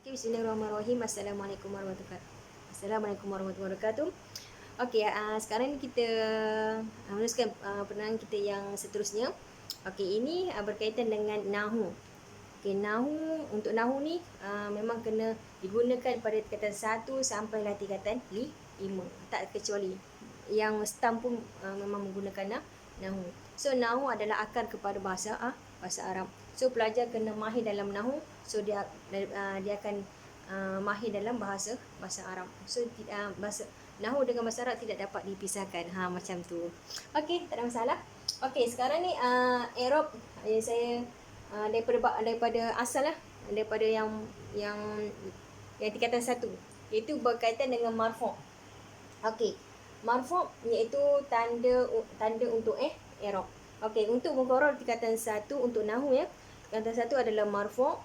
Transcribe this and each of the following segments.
Okay, bismillahirrahmanirrahim. Assalamualaikum warahmatullahi wabarakatuh. Okey, sekarang ni kita meneruskan penerangan kita yang seterusnya. Okey, ini berkaitan dengan nahu. Okey, nahu, untuk nahu ni memang kena digunakan pada tingkatan 1 sampailah tingkatan 5. Tak kecuali. Yang stam pun memang menggunakan nahu. So nahu adalah akar kepada bahasa Arab. So pelajar kena mahir dalam nahu. So dia akan mahir dalam bahasa Arab. So bahasa nahu dengan bahasa Arab tidak dapat dipisahkan. Macam tu. Okey, tak ada masalah. Okey, sekarang ni i'rab saya daripada asal lah, daripada yang tingkatan 1, iaitu berkaitan dengan marfu'. Okey, marfu' iaitu tanda untuk i'rab. Okey, untuk muqarrar tingkatan 1 untuk nahwu ya. Tingkatan 1 adalah marfu'.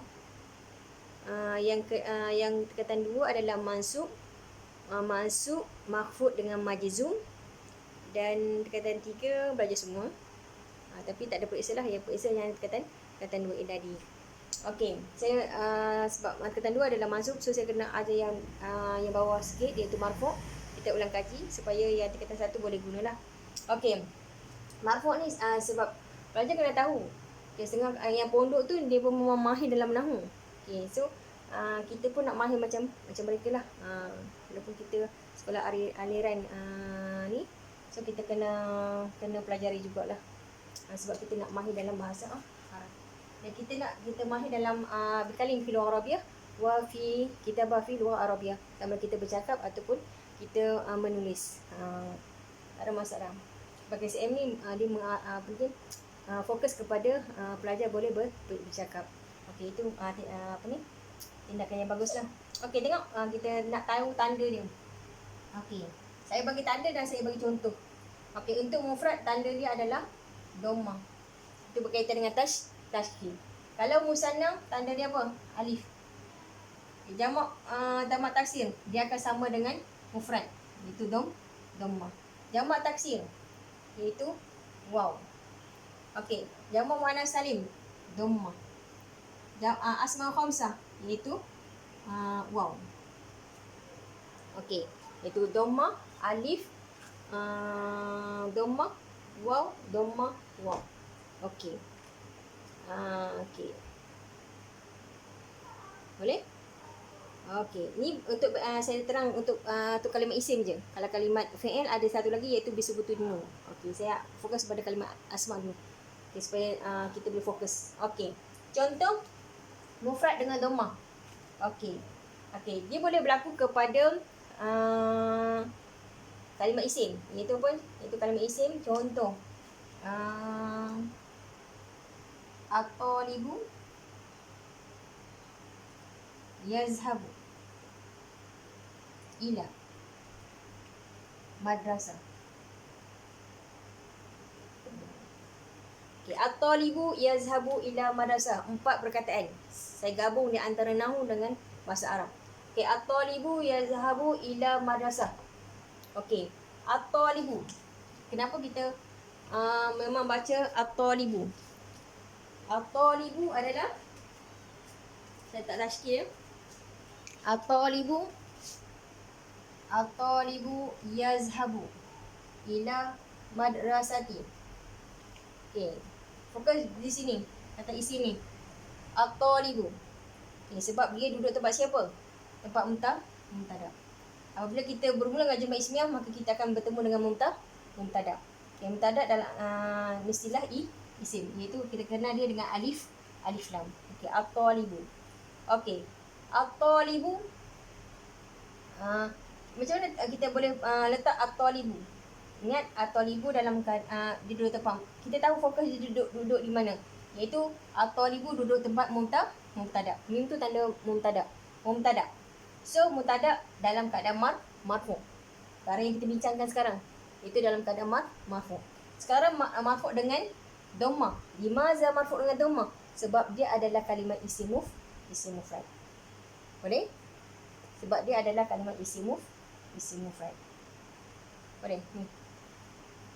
Yang tingkatan 2 adalah mansub, makhfud dengan majzum, dan tingkatan 3 belajar semua. Tapi tak ada periksa lah, yang periksa yang tingkatan 2 ini tadi. Okey, saya sebab tingkatan 2 adalah mansub, so saya kena ajar yang bawah sikit, iaitu marfu'. Kita ulang kaji supaya yang tingkatan 1 boleh gunalah. Okey, marfu' ni sebab pelajar kena tahu. Okay, setengah yang pondok tu dia pun memang mahir dalam nahu. Okay, so kita pun nak mahir macam mereka lah. Walaupun kita sekolah aliran ni, so kita kena pelajari jugalah. Sebab kita nak mahir dalam bahasa Arab. Dan kita mahir dalam berkalim fil Arabiyah wa fi kitabah fil Arabiyah. Sama kita bercakap ataupun kita menulis. Tak ada masalah. Bagi SM ni dia fokus kepada pelajar boleh bercakap. Okey, itu tindakan yang baguslah. Okey, tengok kita nak tahu tanda dia. Okey, saya bagi tanda dan saya bagi contoh. Okey, untuk mufrad tanda dia adalah dhammah. Itu berkaitan dengan tashkil. Kalau musanna tanda dia apa? Alif. Jamak taksir dia akan sama dengan mufrad, iaitu dhammah. Jamak taksir iaitu waw. Okey, jamak muannas salim dhammah. Asma khamsah iaitu waw. Okey, iaitu dhammah, alif, dhammah, waw, dhammah, waw. Okey. Okey. Boleh? Okey, ni untuk saya terang untuk kalimat isim je. Kalau kalimat fi'il ada satu lagi iaitu bisubutu dulu. Okey, saya fokus pada kalimat asma dulu. Okey, supaya kita boleh fokus. Okey. Contoh mufrad dengan dhammah. Okey. Okey, dia boleh berlaku kepada kalimat isim. Iaitu apa? Iaitu kalimat isim. Contoh at-talibu yazhabu ila madrasah. Okey, at-talibu yazhabu ila madrasah. 4 perkataan. Saya gabung di antara nahwu dengan bahasa Arab. Okey, at-talibu yazhabu ila madrasah. Okey, at-talibu. Kenapa kita memang baca at-talibu? At-talibu adalah, saya tak tashkil. At-talibu yazhabu ila madrasati. Okey, fokus di sini, kata isi ni. At-talibu. Okey, sebab dia duduk tempat siapa? Tempat mubtada. Apabila kita bermula dengan jamak ismiyah, maka kita akan bertemu dengan mubtada. Okey, mubtada dalam istilah isim, iaitu kita kenal dia dengan alif lam. Okey, at-talibu. Okey, at-talibu, macam mana kita boleh letak at-talibu? Ingat, at-talibu dalam dia duduk tempat. Kita tahu fokus dia duduk di mana, iaitu at-talibu duduk tempat mubtada. Mim tu tanda mubtada. So mubtada dalam keadaan marfu'. Perkara yang kita bincangkan sekarang itu dalam keadaan marfu'. Sekarang marfu' dengan dhammah. Limaza marfu' dengan dhammah? Sebab dia adalah kalimat isim mufrad. Boleh? Sebab dia adalah kalimat isim mufrad. Boleh?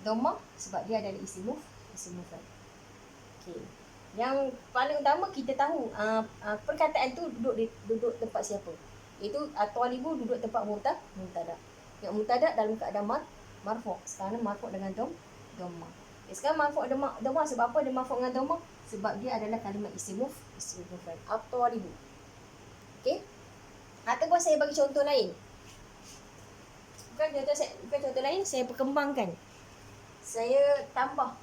Dhammah sebab dia adalah isim mufrad. Okey. Yang paling utama kita tahu perkataan tu duduk tempat siapa. Itu at-talibu duduk tempat mubtada. Yang mubtada dalam keadaan marfu'. Sekarang marfu' dengan dhammah. Sekarang marfu' dengan dhammah sebab apa dia marfu' dengan dhammah? Sebab dia adalah kalimah isim mufrad. At-talibu. Okey. Ataupun saya bagi contoh lain. Bukan contoh lain, saya perkembangkan. Saya tambah.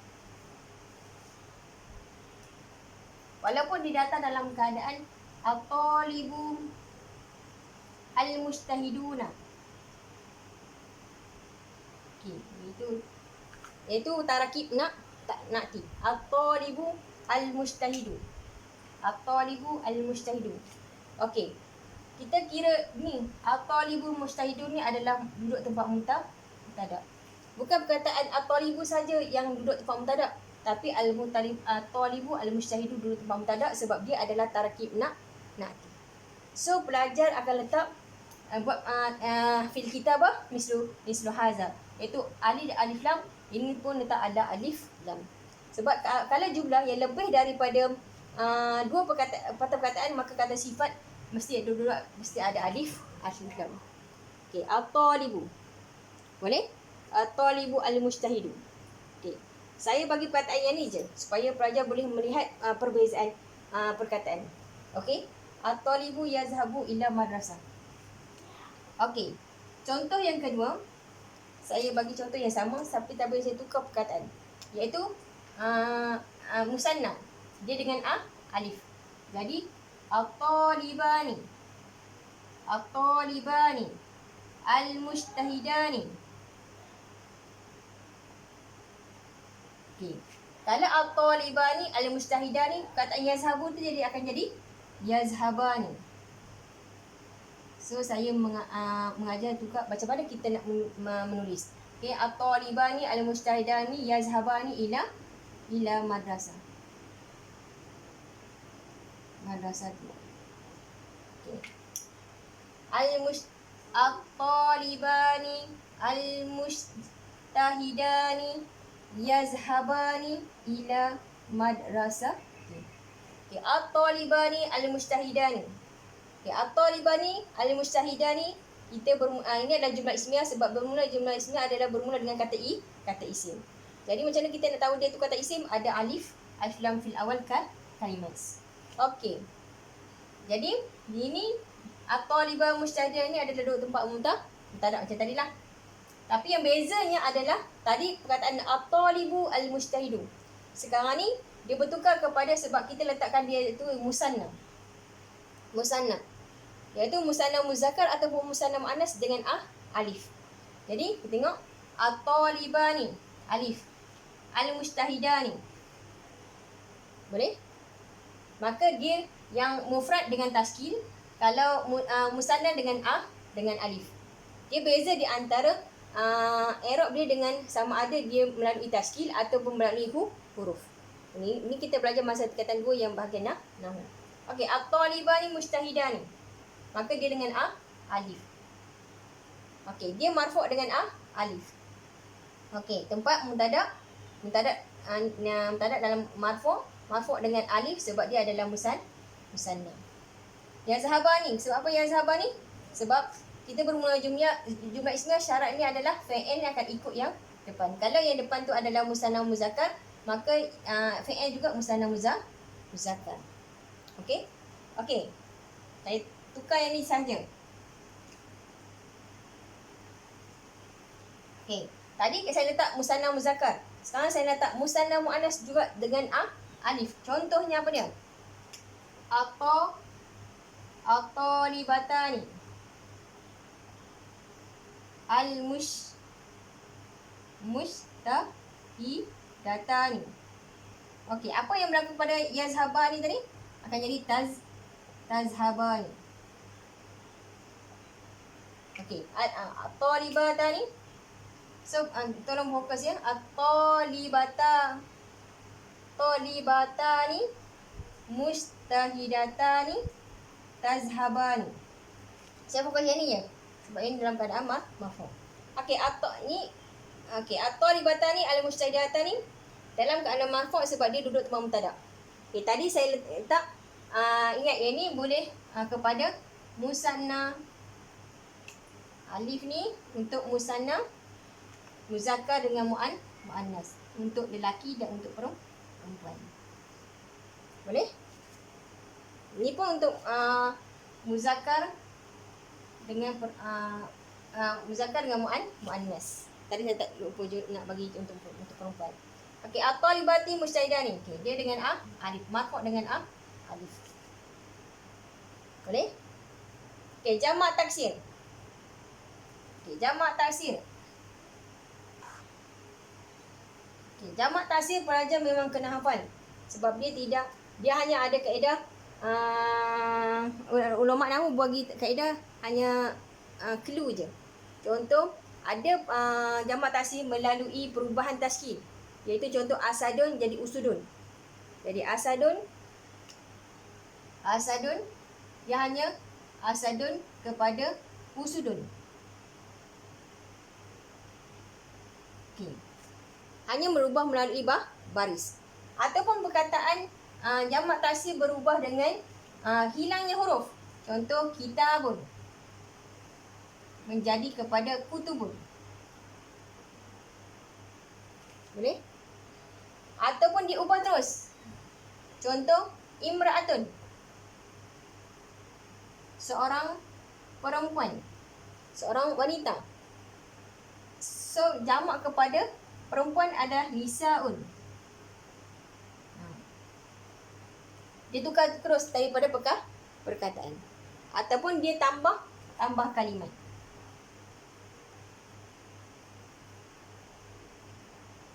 Walaupun didatang dalam keadaan at-talibu al-mujtahiduna. Okey, itu tarakib na'ti. At-talibu al-mujtahidu. At-talibu al-mujtahidu. Okey. Kita kira ni at-talibu mujtahidun ni adalah duduk tempat mubtada. Bukan perkataan at-talibu saja yang duduk tempat mubtada, tapi at-talibu al-mujtahidu duduk tempat mubtada sebab dia adalah tarakib na'ti. So pelajar akan letak buat fil kitabah mislu haza, iaitu alif lam. Ini pun letak ada alif lam. Sebab kalau jumlah yang lebih daripada dua perkataan, maka kata sifat mesti ada alif lam. Okey, at-talibu. Boleh? At-talibu al-mujtahidu. Okey. Saya bagi perkataan yang ni je supaya pelajar boleh melihat perbezaan perkataan. Okey. At-talibu yazhabu ila madrasah. Okey. Contoh yang kedua, saya bagi contoh yang sama tapi tapi saya tukar perkataan, iaitu musanna. Dia dengan alif. Jadi at-talibani, at-talibani, al-mujtahidani. Okey. Kalau at-talibani al-mujtahidani, perkataan yazhabu tu akan jadi yazhabani. So saya mengajar tukar macam mana kita nak menulis. Okey, at-talibani al-mujtahidani yazhabani ila madrasah. Madrasah tu. Okey. At-talibani al-mujtahidani yazhabani ila madrasah. Okey, at-talibani al-mujtahidani. Okey, at-talibani al-mujtahidani, kita ini adalah jumlah ismiyah sebab jumlah ismiyah adalah bermula dengan kata isim. Jadi macam mana kita nak tahu dia tu kata isim? Ada alif lam fil awal kalimat. Okey. Jadi ini at-talibah mujtahidah ni adalah duduk tempat mubtada macam tadilah. Tapi yang bezanya adalah tadi perkataan at-talibu al-mujtahidu. Sekarang ni dia bertukar kepada sebab kita letakkan dia itu musanna. Musanna. Iaitu musanna muzakkar ataupun musanna muannas dengan alif. Jadi kita tengok at-talibani alif, al-mujtahidani. Boleh? Maka dia yang mufrad dengan taskil, kalau musanna dengan alif. Dia beza di antara i'rab dia dengan sama ada dia melalui taskil ataupun melalui huruf. Ini kita belajar masa tingkatan 2 yang bahagian nahwu. Okey, at-talibani mujtahidani. Maka dia dengan alif. Okey, dia marfu' dengan alif. Okey, tempat mubtada dalam marfu' dengan alif sebab dia adalah musanna. Yazhabani, sebab apa yazhabani? Sebab kita bermula jumlah ismiyah, syarat ni adalah fa'il yang akan ikut yang depan. Kalau yang depan tu adalah musanna muzakkar, maka fa'il juga musanna muzakkar. Okey? Okey. Saya tukar yang ni saja. Okey. Tadi saya letak musanna muzakkar. Sekarang saya letak musanna muannas juga dengan alif. Contohnya apa dia? At-talibatani al-mujtahidatani. Okey, apa yang berlaku pada yazhabani tadi? Akan jadi tazhabani. Okey, at-talibatani. So, tolong fokus ya. Talibatani mustahidatani tazhabani. Saya fokus yang ni je. Sebab ini dalam keadaan marfu'. Okey, at-talibatani al-mustahidatani dalam keadaan marfu' sebab dia duduk tempat mubtada. Okey, tadi saya letak ingat yang ni boleh kepada musanna. Alif ni untuk musanna muzakkar dengan muannas, untuk lelaki dan untuk perempuan. Boleh? Ini pun untuk muzakkar dengan muzakkar dengan muannas. Tadi saya tak lupa nak bagi untuk perempuan. Okey, at-talibati mujtahidah ni. Okey, dia dengan alif, marfu' dengan alif. Boleh? Okey, jamak taksir. Okey, jamak taksir. Okey, jamak taksir pelajar memang kena hafal. Sebab dia hanya ada kaedah ulama nahwu bagi kaedah hanya clue je. Contoh ada jamak taksir melalui perubahan tashkil, iaitu contoh asadun jadi usudun. Jadi asadun dia hanya asadun kepada usudun. Okey, hanya merubah melalui baris. Ataupun perkataan jamak taksir berubah dengan hilangnya huruf. Contoh kitabun menjadi kepada kutubun. Boleh? Ataupun diubah terus. Contoh imra'atun, seorang perempuan, seorang wanita. So jamak kepada perempuan adalah nisaun. Dia tukar terus daripada perkataan. Ataupun dia tambah kalimat.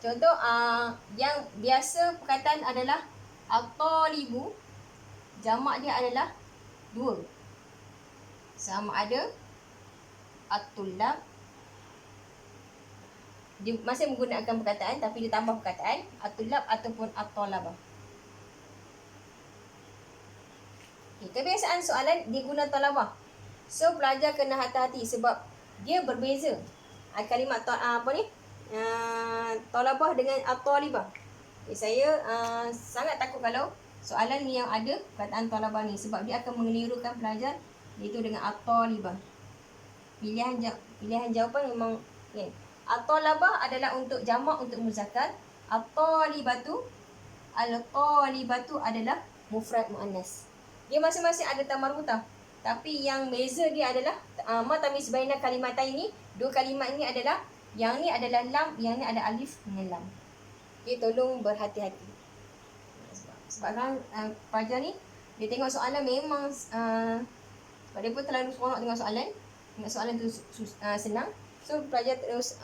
Contoh yang biasa perkataan adalah at-talibu, jamak dia adalah 2. Sama ada at-tullab, dia masih menggunakan perkataan tapi dia tambah perkataan, at-tullab ataupun at-talabah. Okay, kebiasaan soalan dia guna talabah. So pelajar kena hati-hati sebab dia berbeza. Kalimat talabah dengan at-talibah. Okay, saya sangat takut kalau soalan ni yang ada perkataan talabah ni, sebab dia akan mengelirukan pelajar, iaitu dengan at-talibah. Pilihan jawapan memang at-talabah adalah untuk jamak untuk muzakkar. At-talibatu adalah mufrad muannas. Dia masing-masing ada tamarutah, tapi yang beza dia adalah ma tamyiz baina kalimatain ini. Dua kalimat ini adalah, yang ni adalah lam, yang ni ada alif dengan lam. Okay, tolong berhati-hati. Sebab kan pelajar ni dia tengok soalan memang sebab dia pun terlalu seronok tengok soalan. Tengok soalan tu senang. So pelajar terus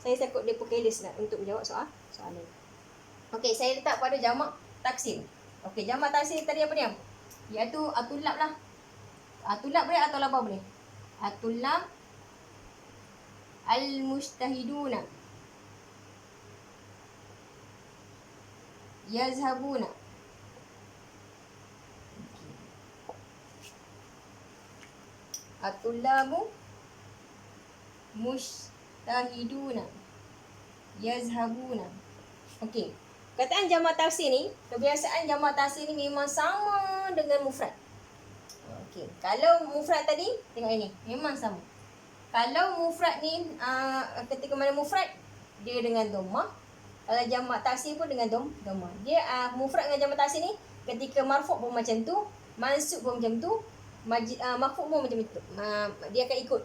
saya takut dia pun careless untuk menjawab soalan. Okey, saya letak pada jamak taksir. Okey, jamak taksir tadi apa dia? Iaitu at-tullab lah. At-tullab boleh atau labah boleh? At-tullab al-mujtahiduna yazhabuna. At-tullabu mujtahiduna yazhabuna. Okey. Perkataan jamak taksir ni, kebiasaan jamak taksir ni memang sama dengan mufrad. Okey. Kalau mufrad tadi, tengok ini, memang sama. Kalau mufrad ni ketika mana mufrad dia dengan dhammah, kalau jamak taksir pun dengan dhammah. Dia mufrad dengan jamak taksir ni ketika marfu' pun macam tu, mansub pun macam tu, marfu' pun macam tu. Dia akan ikut.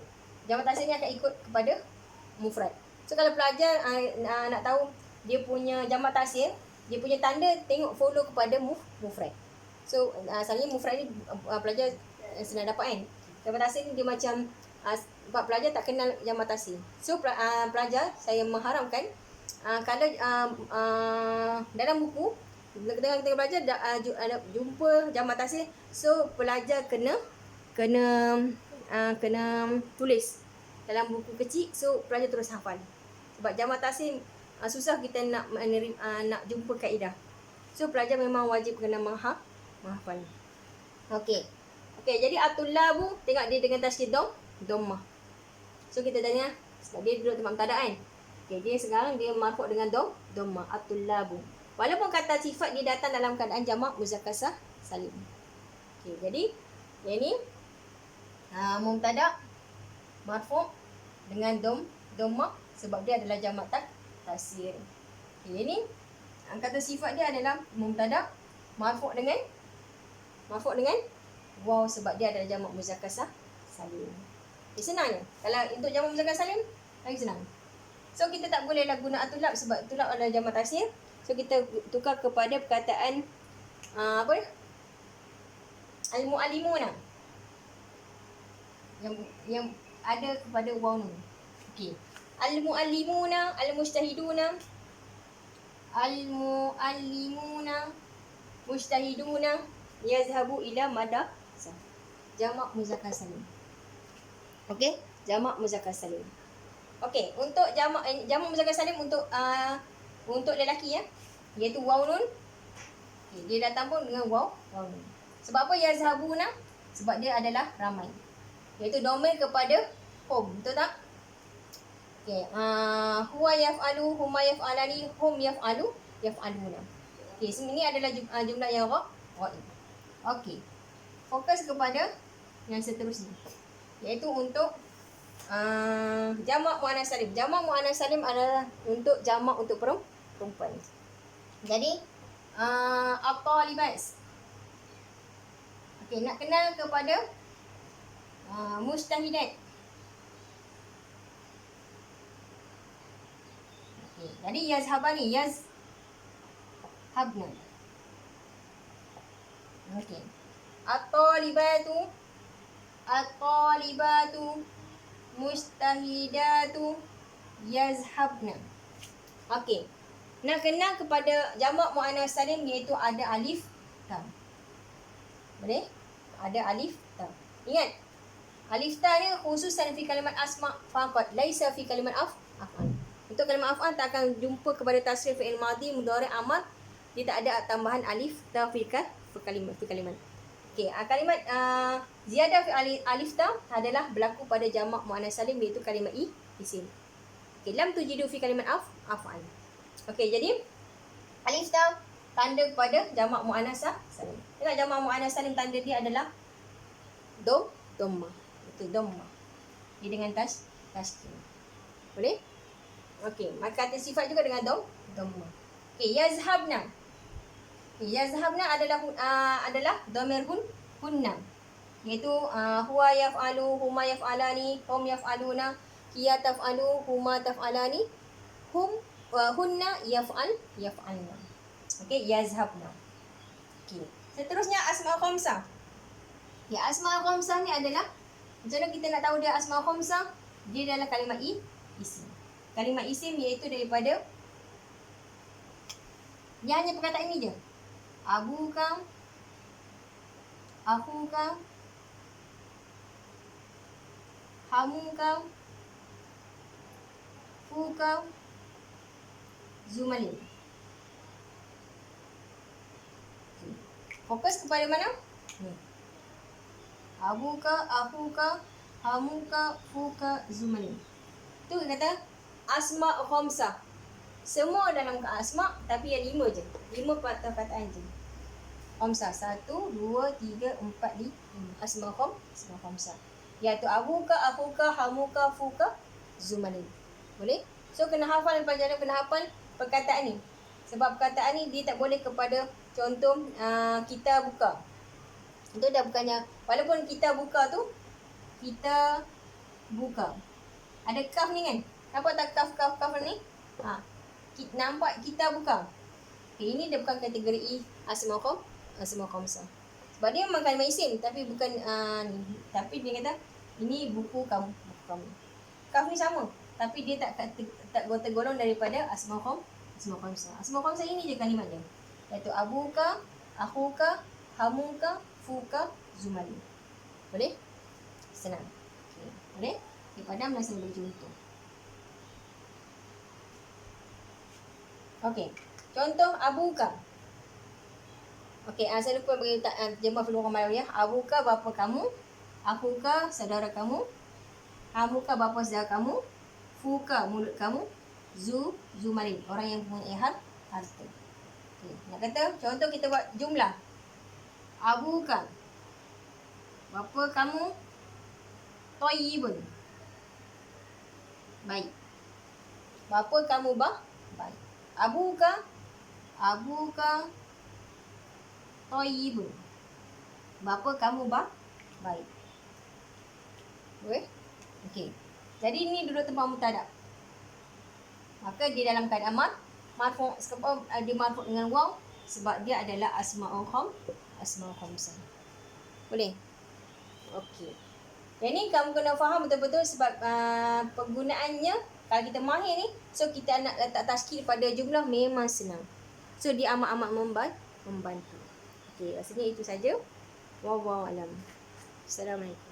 Jamak taksir ni akan ikut kepada mufrad. So kalau pelajar nak tahu dia punya jamak taksir, dia punya tanda tengok follow kepada mufrad. So selalunya mufrad ni pelajar senang dapat kan. Jamak taksir ni dia macam sebab pelajar tak kenal jamak taksir. So pelajar saya mengharapkan kalau dalam buku kita belajar jumpa jamak taksir, so pelajar kena tulis dalam buku kecil, so pelajar terus hafal. Sebab jamak taksir susah kita nak jumpa kaedah. So pelajar memang wajib kena menghafal. Okey. Jadi at-tullabu tengok dia dengan tasydid dhammah. So kita tanya sebab dia duduk tempat mubtada kan. Okey, dia sekarang dia marfu' dengan dhammah at-tullabu. Walaupun kata sifat dia datang dalam keadaan jamak muzakkar salim. Okey, jadi yang ni mubtada marfu' dengan dhammah sebab dia adalah jamak taksir. Okey, ini kata sifat dia adalah mubtada marfu' dengan waw sebab dia adalah jamak muzakkar salim. Okay, senang je. Kalau untuk jamak muzakkar salim lagi senang. So kita tak bolehlah guna atulab sebab atulab adalah jamak taksir. So kita tukar kepada perkataan apa dia? Al-mu'allimuna. Yang ada kepada waw nun. Okey. Al-mu'allimuna, al-mujtahiduna, al-mu'allimuna, mujtahiduna yazhabu ila madrasah. Jamak muzakkar salim. Okey, jamak muzakkar salim. Okey, untuk jamak muzakkar salim untuk lelaki ya, iaitu waw nun. Okay, dia datang pun dengan waw nun. Sebab apa yazhabuna? Sebab dia adalah ramai. Iaitu domain kepada hum, betul tak? Okey, huwa yaf'alu, huma yaf'alani, hum yaf'aluna. Okey, ini adalah jumlah yang ghaib. Okey. Fokus kepada yang seterusnya. Iaitu untuk jamak muannas salim. Jamak muannas salim adalah untuk jamak untuk perempuan. Jadi at-talibat. Okey, nak kenal kepada mujtahidat. Okey, jadi yazhabani, yazhabna. Okey. At-talibatu mujtahidatu yazhabna. Okey. Nak kenal kepada jamak muannas salim iaitu ada alif ta. Boleh? Ada alif ta. Ingat, alif ta ni khususan fi kalimat asma faqat, laisa fi kalimat af'al. Untuk kalimat af'al tak akan jumpa kepada tasrif fi'il madhi, mudhari', amar. Dia tak ada tambahan alif ta fi kalimat. Okey, kalimat ziyadah fi alif ta adalah berlaku pada jamak muannas salim iaitu kalimat isim. Okey, lam tujidu fi kalimat af'al. Okey, jadi alif ta tanda kepada jamak muannas salim. Ingat jamak muannas salim tanda dia adalah dhammah. Itu dhammah. Dia dengan taskin. Boleh? Okey, maka kata sifat juga dengan dhammah. Okey, yazhabna. Yazhabna adalah dhamir hunna. Iaitu huwa yaf'alu, huma yaf'alani, hum yaf'aluna, hiya taf'alu, huma taf'alani, hunna yaf'alna. Okey, yazhabna. Okey. Seterusnya asmaul khamsah. Ya, asmaul khamsah ni adalah macam mana kita nak tahu dia asmaul khamsah? Dia adalah kalimat isim. Kalimat isim iaitu daripada dia hanya perkataan ini je. Abuka, akhuka, hamuka, fuka, zumalin. Fokus kepada mana? Ni. Abuka, akhuka, hamuka, fuka, zumalin. Tu kata asma khamsah. Semua dalam asma tapi yang 5 je. 5 perkataan je. Khamsah 1, 2, 3, 4, 5. Asma khamsah. Iaitu abuka, akhuka, hamuka, fuka, zumalin. Boleh? So kena hafal pelajaran, kena hafal perkataan ni. Sebab perkataan ni dia tak boleh kepada contoh kita buka. Itu dah bukannya, walaupun kita buka tu kita buka. Ada kaf ni kan? Nampak tak kaf ni? Nampak kita buka. Okay, ini dia bukan kategori asma khamsah. Sebab dia memang kalimah isim tapi bukan ni. Tapi dia kata ini buku kamu. Kaf ni sama tapi dia tak tergolong daripada asma khamsah. Asma khamsah ini je kalimat dia. Iaitu abuka, akhuka, hamuka, fuka, zumalin. Boleh? Senang. Okay. Boleh? Okay, Padam dah saya beri contoh. Okey. Contoh abuka. Okey, saya lupa bagi jemaah filem Melayu ya. Abuka bapa kamu, akhuka saudara kamu, hamuka bapa saudara kamu, fuka mulut kamu, zumalin orang yang mempunyai harta. Okay. Nak kata contoh kita buat jumlah. Abuka. Bapa kamu thayyibun. Baik. Bapa kamu baik. Abuka thayyibun. Bapa kamu baik. Boleh? Okey. Jadi ni duduk tempat mubtada. Maka di dalam keadaan marfu' sebab dia marfu' dengan waw sebab dia adalah asma'ul khamsah. Boleh? Okey. Yang ni kamu kena faham betul-betul sebab penggunaannya kalau kita mahir ni, so kita nak letak tashkil pada jumlah memang senang. So dia amat-amat membantu. Okey, rasanya itu saja. Wallahu alam. Assalamualaikum.